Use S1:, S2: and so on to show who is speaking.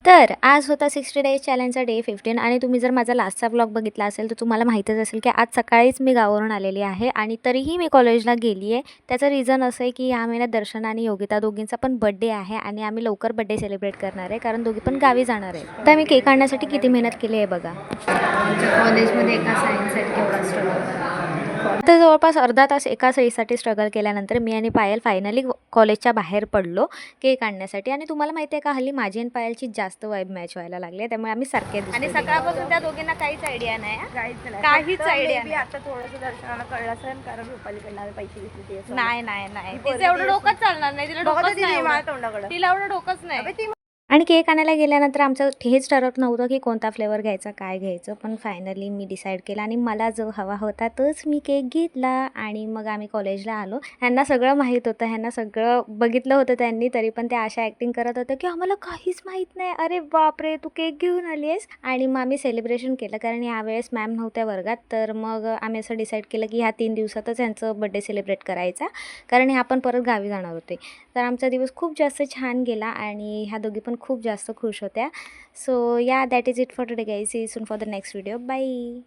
S1: तर आज होता 60 डेज चॅलेंजचा डे 15 आणि तुम्ही जर माझा लास्टचा व्लॉग बघितला असेल तर तुम्हाला माहीतच असेल की आज सकाळीच मी गावावरून आलेली आहे आणि तरीही मी कॉलेजला गेली आहे. त्याचं रिझन असं आहे की या महिन्यात दर्शन आणि योगिता दोघींचा पण बड्डे आहे आणि आम्ही लवकर बड्डे सेलिब्रेट करणार आहे कारण दोघी पण गावी जाणार आहे. तर मी केक आणण्यासाठी किती मेहनत केली आहे बघा. कॉलेजमध्ये एका सायन्ससाठी केवढा स्ट्रगल. तर जवळपास अर्धा तास एका सहीसाठी स्ट्रगल केल्यानंतर मी आणि पायल फायनली कॉलेजच्या बाहेर पडलो केक आणण्यासाठी. आणि तुम्हाला माहिती आहे का, हल्ली माझी आणि पायलची जास्त वाईब मॅच व्हायला लागली आहे, त्यामुळे आम्ही सारखे दिसतो.
S2: आणि सकाळपासून त्या दोघींना काहीच आयडिया नाही. काहीच आयडिया नाही. आता थोडंसं दर्शनाला कळलं असेल कारण रुपालीकडनं पैसे घेतले. नाही तिचं एवढं डोकंच चालणार नाही. तिला डोकंच नाही, तिला एवढं डोकंच नाही.
S1: आणि केक आणायला गेल्यानंतर आमचं हेच ठरत नव्हतं की कोणता फ्लेवर घ्यायचा, काय घ्यायचं, पण फायनली मी डिसाईड केलं आणि मला जो हवा होता तोच मी केक घेतला. आणि मग आम्ही कॉलेजला आलो. ह्यांना सगळं माहीत होतं, ह्यांना सगळं बघितलं होतं त्यांनी, तरी पण ते अशा ॲक्टिंग करत होतं की आम्हाला काहीच माहीत नाही. अरे बापरे, तू केक घेऊन आली आहेस. आणि मग आम्ही सेलिब्रेशन केलं कारण यावेळेस मॅम नव्हत्या वर्गात. तर मग आम्ही असं डिसाईड केलं की ह्या 3 दिवसातच ह्यांचं बड्डे सेलिब्रेट करायचा कारण ह्या पण परत गावी जाणार होते. तर आमचा दिवस खूप जास्त छान गेला आणि ह्या दोघी पण खूप जास्त खुश होत्या. So yeah, that is it for today guys. See you soon for the next video. Bye.